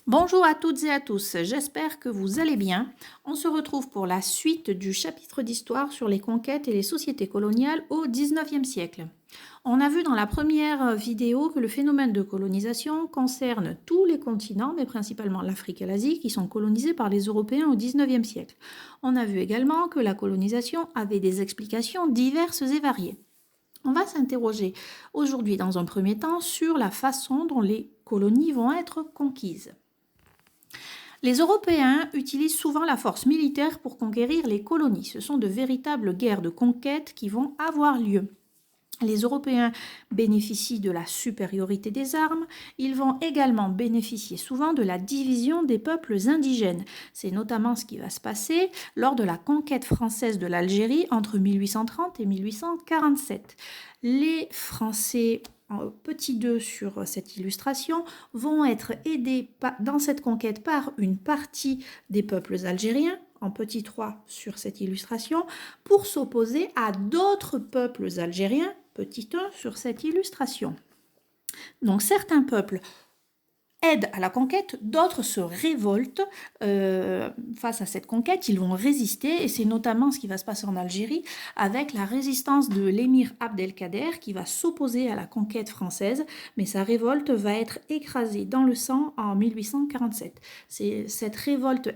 Bonjour à toutes et à tous, j'espère que vous allez bien. On se retrouve pour la suite du chapitre d'histoire sur les conquêtes et les sociétés coloniales au XIXe siècle. On a vu dans la première vidéo que le phénomène de colonisation concerne tous les continents, mais principalement l'Afrique et l'Asie, qui sont colonisés par les Européens au XIXe siècle. On a vu également que la colonisation avait des explications diverses et variées. On va s'interroger aujourd'hui dans un premier temps sur la façon dont les colonies vont être conquises. Les Européens utilisent souvent la force militaire pour conquérir les colonies. Ce sont de véritables guerres de conquête qui vont avoir lieu. Les Européens bénéficient de la supériorité des armes. Ils vont également bénéficier souvent de la division des peuples indigènes. C'est notamment ce qui va se passer lors de la conquête française de l'Algérie entre 1830 et 1847. Les Français, en petit 2 sur cette illustration, vont être aidés dans cette conquête par une partie des peuples algériens, en petit 3 sur cette illustration, pour s'opposer à d'autres peuples algériens, petit 1 sur cette illustration. Donc certains peuples aident à la conquête, d'autres se révoltent face à cette conquête, ils vont résister, et c'est notamment ce qui va se passer en Algérie avec la résistance de l'émir Abdelkader qui va s'opposer à la conquête française, mais sa révolte va être écrasée dans le sang en 1847. Cette révolte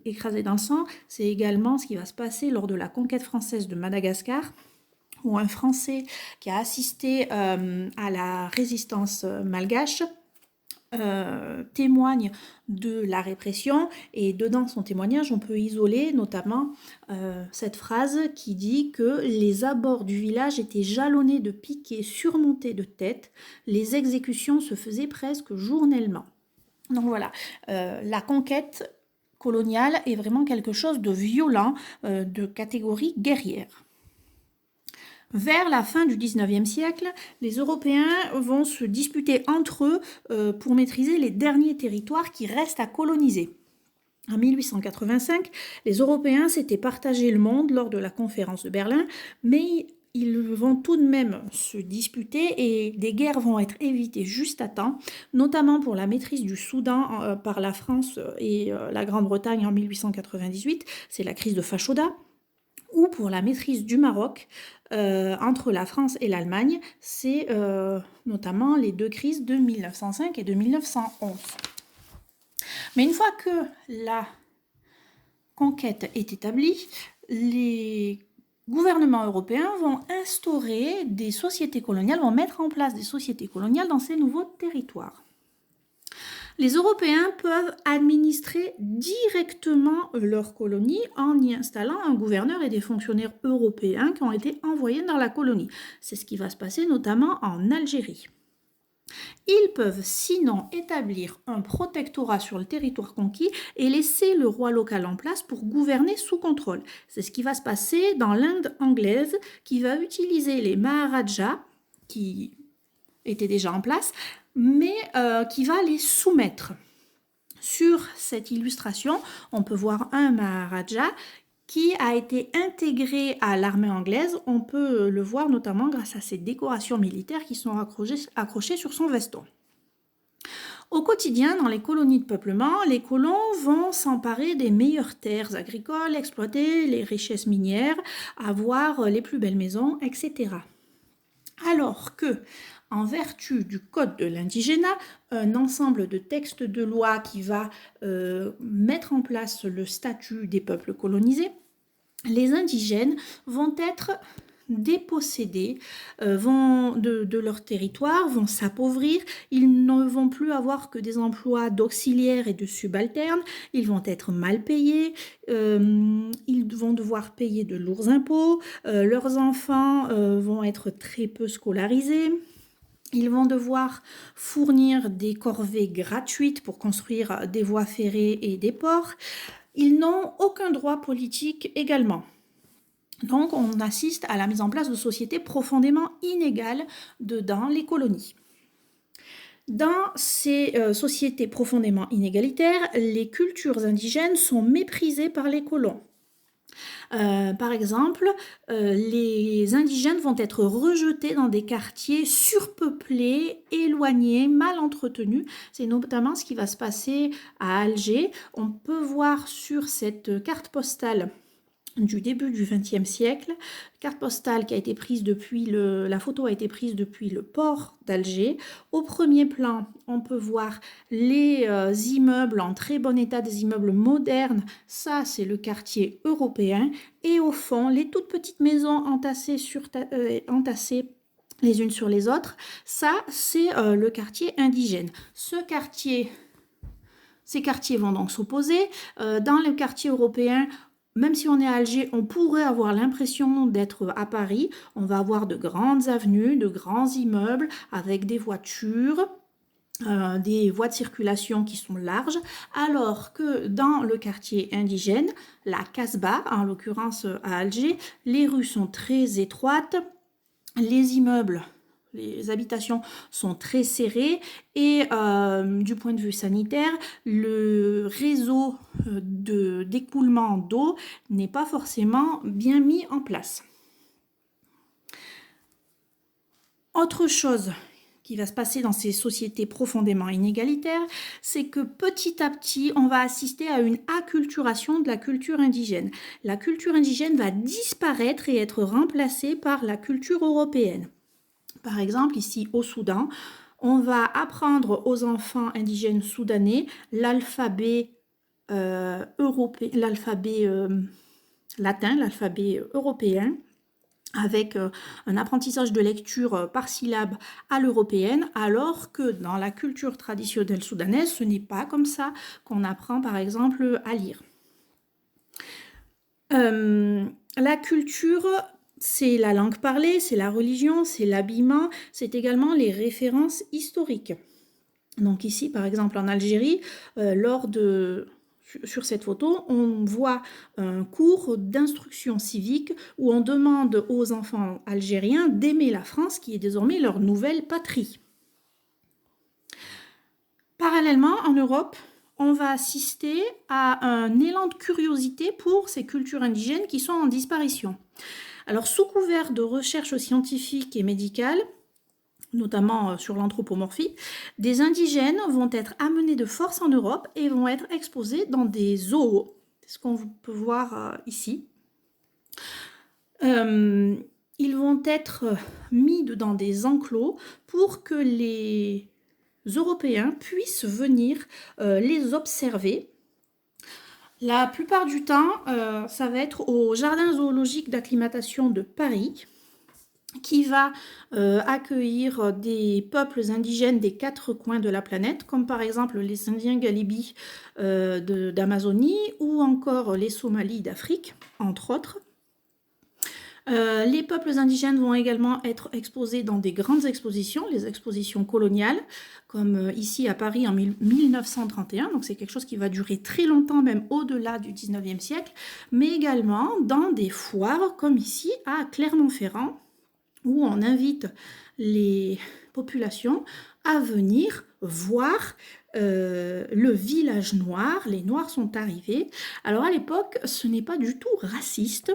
écrasée dans le sang, c'est également ce qui va se passer lors de la conquête française de Madagascar, où un Français qui a assisté à la résistance malgache témoigne de la répression, et dedans son témoignage on peut isoler notamment cette phrase qui dit que les abords du village étaient jalonnés de piquets surmontés de têtes, les exécutions se faisaient presque journellement. Donc voilà, la conquête coloniale est vraiment quelque chose de violent, de catégorie guerrière. Vers la fin du XIXe siècle, les Européens vont se disputer entre eux pour maîtriser les derniers territoires qui restent à coloniser. En 1885, les Européens s'étaient partagé le monde lors de la conférence de Berlin, mais ils vont tout de même se disputer et des guerres vont être évitées juste à temps, notamment pour la maîtrise du Soudan par la France et la Grande-Bretagne en 1898, c'est la crise de Fachoda, ou pour la maîtrise du Maroc entre la France et l'Allemagne, c'est notamment les deux crises de 1905 et de 1911. Mais une fois que la conquête est établie, les gouvernements européens vont instaurer des sociétés coloniales, vont mettre en place des sociétés coloniales dans ces nouveaux territoires. Les Européens peuvent administrer directement leurs colonies en y installant un gouverneur et des fonctionnaires européens qui ont été envoyés dans la colonie. C'est ce qui va se passer notamment en Algérie. Ils peuvent sinon établir un protectorat sur le territoire conquis et laisser le roi local en place pour gouverner sous contrôle. C'est ce qui va se passer dans l'Inde anglaise qui va utiliser les Maharajas, qui étaient déjà en place, mais qui va les soumettre. Sur cette illustration, on peut voir un Maharaja qui a été intégré à l'armée anglaise. On peut le voir notamment grâce à ses décorations militaires qui sont accrochées sur son veston. Au quotidien, dans les colonies de peuplement, les colons vont s'emparer des meilleures terres agricoles, exploiter les richesses minières, avoir les plus belles maisons, etc. Alors que, en vertu du Code de l'indigénat, un ensemble de textes de loi qui va mettre en place le statut des peuples colonisés, les indigènes vont être dépossédés de leur territoire, vont s'appauvrir, ils ne vont plus avoir que des emplois d'auxiliaires et de subalternes, ils vont être mal payés, ils vont devoir payer de lourds impôts, leurs enfants vont être très peu scolarisés. Ils vont devoir fournir des corvées gratuites pour construire des voies ferrées et des ports. Ils n'ont aucun droit politique également. Donc on assiste à la mise en place de sociétés profondément inégales dans les colonies. Dans ces sociétés profondément inégalitaires, les cultures indigènes sont méprisées par les colons. Par exemple, les indigènes vont être rejetés dans des quartiers surpeuplés, éloignés, mal entretenus. C'est notamment ce qui va se passer à Alger. On peut voir sur cette carte postale du début du XXe siècle, carte postale qui a été prise depuis la photo a été prise depuis le port d'Alger. Au premier plan, on peut voir les immeubles en très bon état, des immeubles modernes. Ça, c'est le quartier européen. Et au fond, les toutes petites maisons entassées, entassées les unes sur les autres, ça, c'est le quartier indigène. Ces quartiers vont donc s'opposer. Dans le quartier européen, même si on est à Alger, on pourrait avoir l'impression d'être à Paris. On va avoir de grandes avenues, de grands immeubles avec des voitures, des voies de circulation qui sont larges, alors que dans le quartier indigène, la Casbah, en l'occurrence à Alger, les rues sont très étroites, les immeubles, les habitations sont très serrées et du point de vue sanitaire, le réseau d'écoulement d'eau n'est pas forcément bien mis en place. Autre chose qui va se passer dans ces sociétés profondément inégalitaires, c'est que petit à petit, on va assister à une acculturation de la culture indigène. La culture indigène va disparaître et être remplacée par la culture européenne. Par exemple, ici au Soudan, on va apprendre aux enfants indigènes soudanais l'alphabet latin, l'alphabet européen, avec un apprentissage de lecture par syllabe à l'européenne, alors que dans la culture traditionnelle soudanaise, ce n'est pas comme ça qu'on apprend par exemple à lire. La culture, c'est la langue parlée, c'est la religion, c'est l'habillement, c'est également les références historiques. Donc ici, par exemple, en Algérie, sur cette photo, on voit un cours d'instruction civique où on demande aux enfants algériens d'aimer la France, qui est désormais leur nouvelle patrie. Parallèlement, en Europe, on va assister à un élan de curiosité pour ces cultures indigènes qui sont en disparition. Alors, sous couvert de recherches scientifiques et médicales, notamment sur l'anthropomorphie, des indigènes vont être amenés de force en Europe et vont être exposés dans des zoos, ce qu'on peut voir ici. Ils vont être mis dans des enclos pour que les Européens puissent venir les observer. La plupart du temps, ça va être au Jardin zoologique d'acclimatation de Paris, qui va accueillir des peuples indigènes des 4 coins de la planète, comme par exemple les Indiens Galibis d'Amazonie ou encore les Somalis d'Afrique, entre autres. Les peuples indigènes vont également être exposés dans des grandes expositions, les expositions coloniales, comme ici à Paris en 1931, donc c'est quelque chose qui va durer très longtemps, même au-delà du 19e siècle, mais également dans des foires, comme ici à Clermont-Ferrand, où on invite les populations à venir voir le village noir. Les Noirs sont arrivés. Alors à l'époque, ce n'est pas du tout raciste.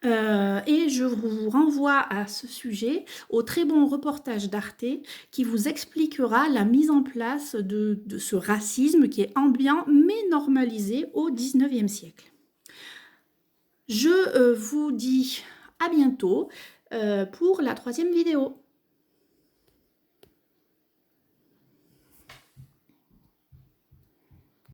Et je vous renvoie à ce sujet au très bon reportage d'Arte qui vous expliquera la mise en place de ce racisme qui est ambiant mais normalisé au 19e siècle. Je vous dis à bientôt pour la 3e vidéo.